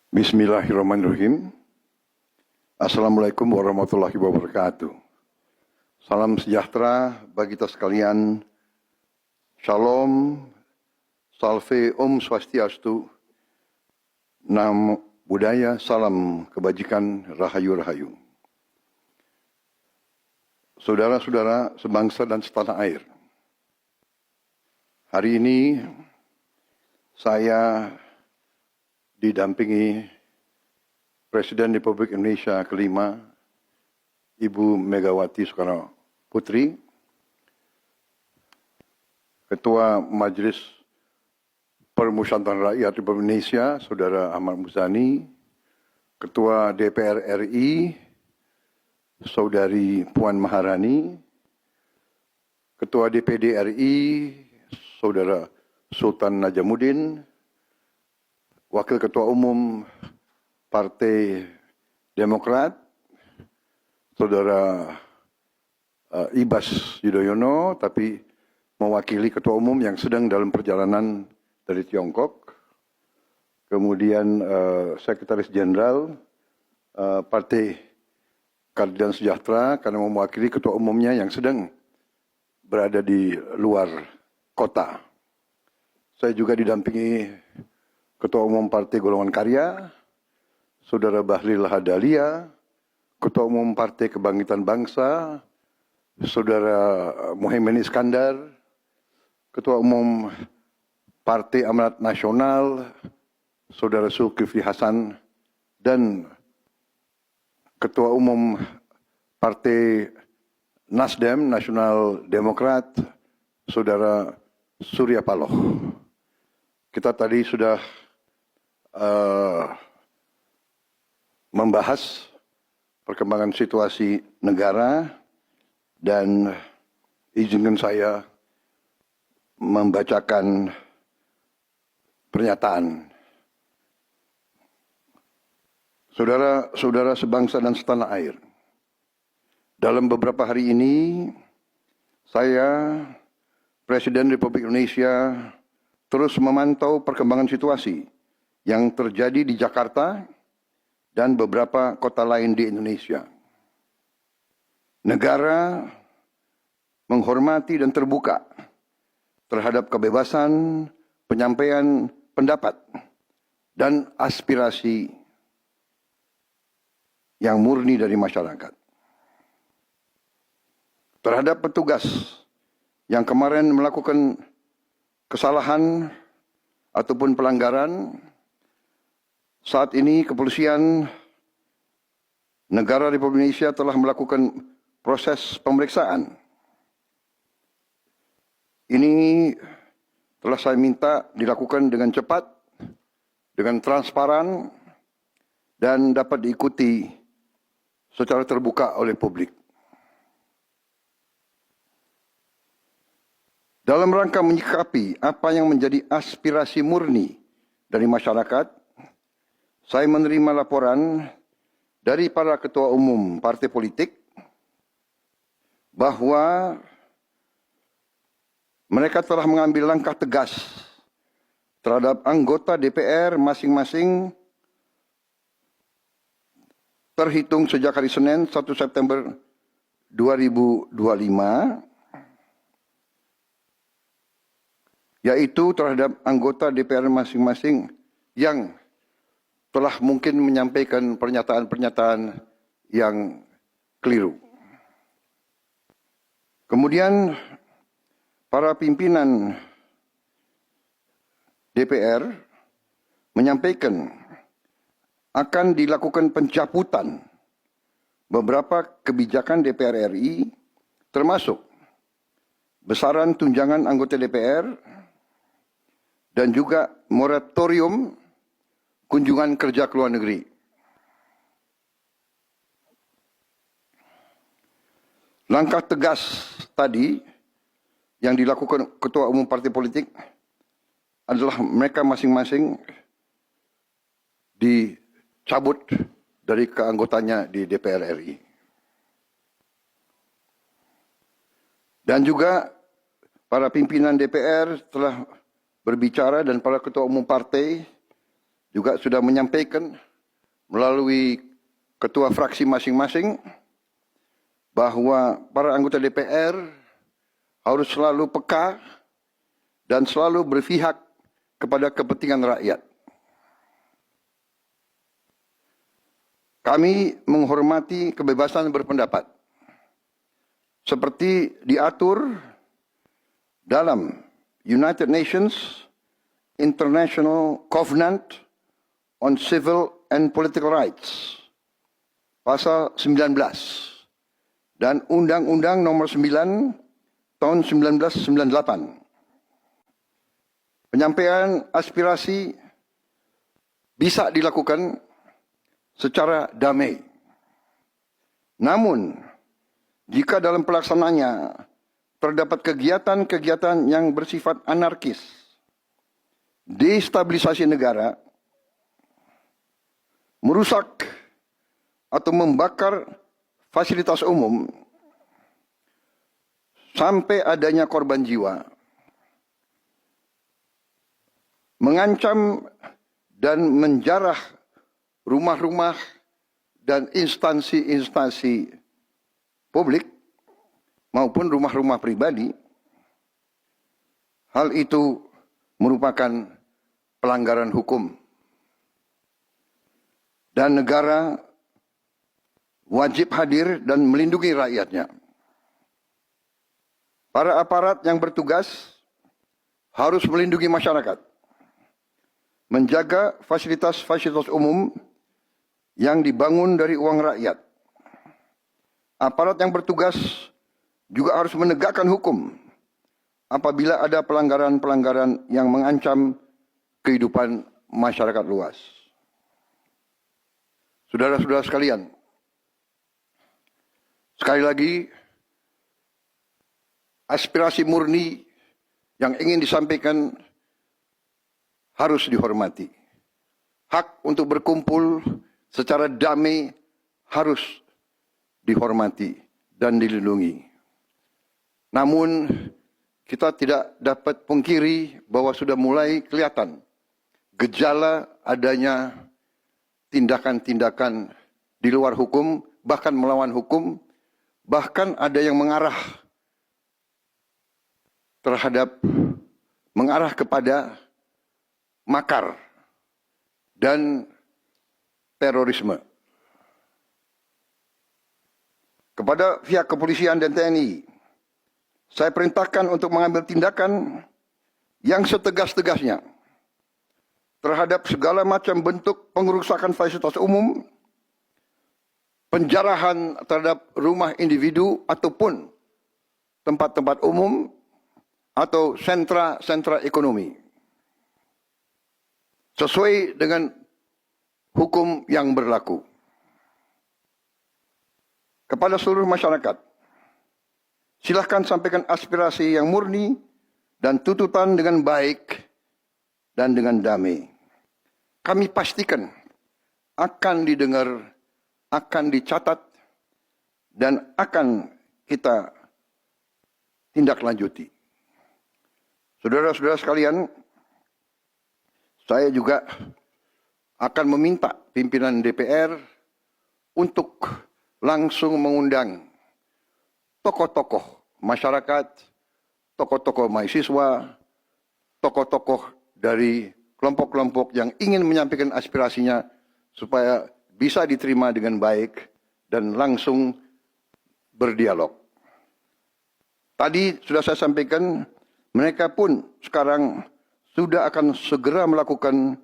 Bismillahirrahmanirrahim. Assalamualaikum warahmatullahi wabarakatuh. Salam sejahtera bagi kita sekalian. Shalom, salve, om swastiastu, namo buddhaya, salam kebajikan, rahayu-rahayu. Saudara-saudara sebangsa dan setanah air. Hari ini saya didampingi Presiden Republik Indonesia kelima, Ibu Megawati Soekarno Putri, Ketua Majelis Permusyawaratan Rakyat Republik Indonesia, Saudara Ahmad Muzani, Ketua DPR RI, Saudari Puan Maharani, Ketua DPD RI, Saudara Sultan Najamuddin, Wakil Ketua Umum Partai Demokrat, Saudara Ibas Yudhoyono, tapi mewakili Ketua Umum yang sedang dalam perjalanan dari Tiongkok. Kemudian Sekretaris Jenderal Partai Keadilan Sejahtera karena mewakili Ketua Umumnya yang sedang berada di luar kota. Saya juga didampingi Ketua Umum Partai Golongan Karya, Saudara Bahlil Lahadalia, Ketua Umum Partai Kebangkitan Bangsa, Saudara Muhaimin Iskandar, Ketua Umum Partai Amanat Nasional, Saudara Zulkifli Hasan, dan Ketua Umum Partai Nasdem, Nasional Demokrat, Saudara Surya Paloh. Kita tadi sudah membahas perkembangan situasi negara dan izinkan saya membacakan pernyataan. Saudara-saudara sebangsa dan setanah air, dalam beberapa hari ini saya, Presiden Republik Indonesia, terus memantau perkembangan situasi yang terjadi di Jakarta dan beberapa kota lain di Indonesia. Negara menghormati dan terbuka terhadap kebebasan penyampaian pendapat dan aspirasi yang murni dari masyarakat. Terhadap petugas yang kemarin melakukan kesalahan ataupun pelanggaran, saat ini kepolisian negara Republik Indonesia telah melakukan proses pemeriksaan. Ini telah saya minta dilakukan dengan cepat, dengan transparan, dan dapat diikuti secara terbuka oleh publik. Dalam rangka menyikapi apa yang menjadi aspirasi murni dari masyarakat, saya menerima laporan dari para ketua umum partai politik bahwa mereka telah mengambil langkah tegas terhadap anggota DPR masing-masing terhitung sejak hari Senin 1 September 2025, yaitu terhadap anggota DPR masing-masing yang telah mungkin menyampaikan pernyataan-pernyataan yang keliru. Kemudian para pimpinan DPR menyampaikan akan dilakukan pencabutan beberapa kebijakan DPR RI, termasuk besaran tunjangan anggota DPR dan juga moratorium kunjungan kerja ke luar negeri. Langkah tegas tadi yang dilakukan ketua umum partai politik adalah mereka masing-masing dicabut dari keanggotanya di DPR RI. Dan juga para pimpinan DPR telah berbicara dan para ketua umum partai juga sudah menyampaikan melalui ketua fraksi masing-masing bahwa para anggota DPR harus selalu peka dan selalu berpihak kepada kepentingan rakyat. Kami menghormati kebebasan berpendapat seperti diatur dalam United Nations International Covenant on Civil and Political Rights, pasal 19, dan Undang-Undang nomor 9 tahun 1998. Penyampaian aspirasi bisa dilakukan secara damai. Namun, jika dalam pelaksananya terdapat kegiatan-kegiatan yang bersifat anarkis, destabilisasi negara, merusak atau membakar fasilitas umum, sampai adanya korban jiwa, mengancam dan menjarah rumah-rumah dan instansi-instansi publik maupun rumah-rumah pribadi, hal itu merupakan pelanggaran hukum. Dan negara wajib hadir dan melindungi rakyatnya. Para aparat yang bertugas harus melindungi masyarakat, menjaga fasilitas-fasilitas umum yang dibangun dari uang rakyat. Aparat yang bertugas juga harus menegakkan hukum apabila ada pelanggaran-pelanggaran yang mengancam kehidupan masyarakat luas. Saudara-saudara sekalian, sekali lagi, aspirasi murni yang ingin disampaikan harus dihormati. Hak untuk berkumpul secara damai harus dihormati dan dilindungi. Namun, kita tidak dapat pungkiri bahwa sudah mulai kelihatan gejala adanya tindakan-tindakan di luar hukum, bahkan melawan hukum, bahkan ada yang mengarah kepada makar dan terorisme. Kepada pihak kepolisian dan TNI, saya perintahkan untuk mengambil tindakan yang setegas-tegasnya terhadap segala macam bentuk pengerusakan fasilitas umum, penjarahan terhadap rumah individu ataupun tempat-tempat umum atau sentra-sentra ekonomi, sesuai dengan hukum yang berlaku. Kepada seluruh masyarakat, silahkan sampaikan aspirasi yang murni dan tuntutan dengan baik dan dengan damai. Kami pastikan akan didengar, akan dicatat, dan akan kita tindak lanjuti. Saudara-saudara sekalian, saya juga akan meminta pimpinan DPR untuk langsung mengundang tokoh-tokoh masyarakat, tokoh-tokoh mahasiswa, tokoh-tokoh dari kelompok-kelompok yang ingin menyampaikan aspirasinya supaya bisa diterima dengan baik dan langsung berdialog. Tadi sudah saya sampaikan, mereka pun sekarang sudah akan segera melakukan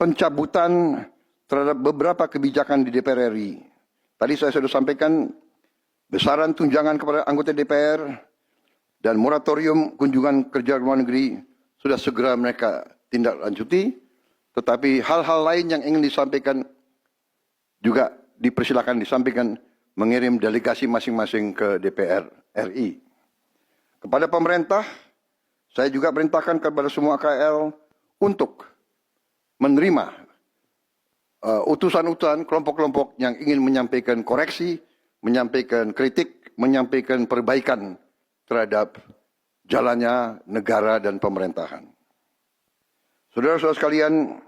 pencabutan terhadap beberapa kebijakan di DPR RI. Tadi saya sudah sampaikan besaran tunjangan kepada anggota DPR dan moratorium kunjungan kerja luar negeri sudah segera mereka tindak lanjuti, tetapi hal-hal lain yang ingin disampaikan juga dipersilakan disampaikan mengirim delegasi masing-masing ke DPR RI. Kepada pemerintah, saya juga perintahkan kepada semua KL untuk menerima utusan-utusan kelompok-kelompok yang ingin menyampaikan koreksi, menyampaikan kritik, menyampaikan perbaikan terhadap jalannya negara dan pemerintahan. Saudara-saudara sekalian,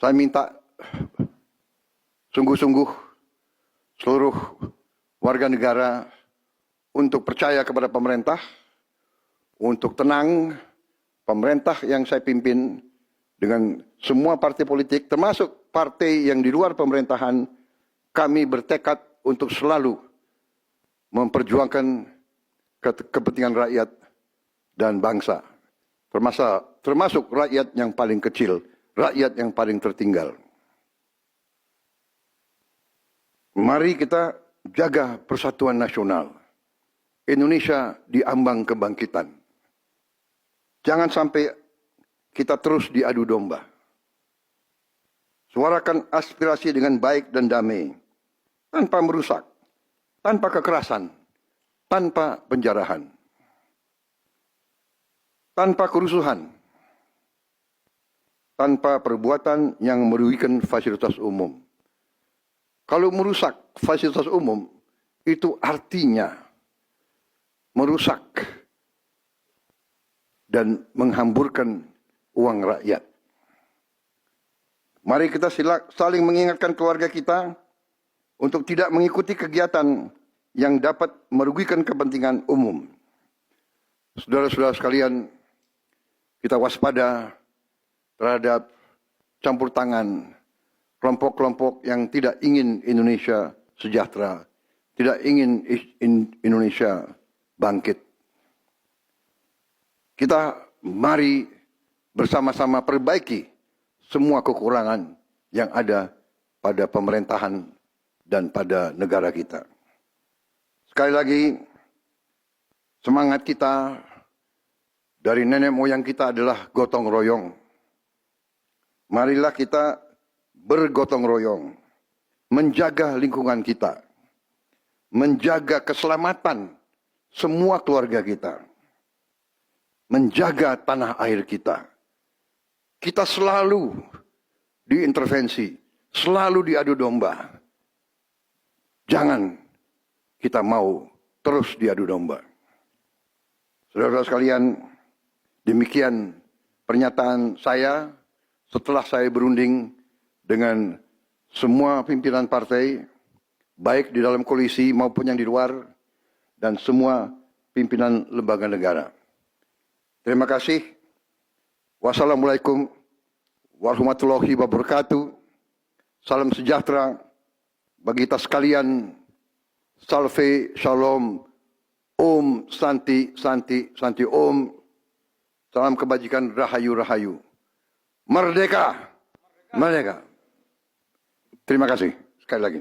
Saya minta sungguh-sungguh seluruh warga negara untuk percaya kepada pemerintah, untuk tenang. Pemerintah yang saya pimpin dengan semua partai politik, termasuk partai yang di luar pemerintahan, kami bertekad untuk selalu memperjuangkan kepentingan rakyat dan bangsa, termasuk rakyat yang paling kecil, rakyat yang paling tertinggal. Mari kita jaga persatuan nasional. Indonesia diambang kebangkitan. Jangan sampai kita terus diadu domba. Suarakan aspirasi dengan baik dan damai, tanpa merusak, tanpa kekerasan, tanpa penjarahan, tanpa kerusuhan, tanpa perbuatan yang merugikan fasilitas umum. Kalau merusak fasilitas umum, itu artinya merusak dan menghamburkan uang rakyat. Mari kita saling mengingatkan keluarga kita untuk tidak mengikuti kegiatan yang dapat merugikan kepentingan umum. Saudara-saudara sekalian, kita waspada terhadap campur tangan kelompok-kelompok yang tidak ingin Indonesia sejahtera, tidak ingin Indonesia bangkit. Kita mari bersama-sama perbaiki semua kekurangan yang ada pada pemerintahan dan pada negara kita. Sekali lagi, semangat kita dari nenek moyang kita adalah gotong royong. Marilah kita bergotong royong, menjaga lingkungan kita, menjaga keselamatan semua keluarga kita, menjaga tanah air kita. Kita selalu diintervensi, selalu diadu domba. Jangan kita mau terus diadu domba. Saudara-saudara sekalian, demikian pernyataan saya setelah saya berunding dengan semua pimpinan partai, baik di dalam koalisi maupun yang di luar, dan semua pimpinan lembaga negara. Terima kasih. Wassalamualaikum warahmatullahi wabarakatuh. Salam sejahtera bagi kita sekalian. Salve, shalom, om, santi, santi, santi, om. Salam kebajikan, rahayu, rahayu. Merdeka, merdeka. Terima kasih sekali lagi.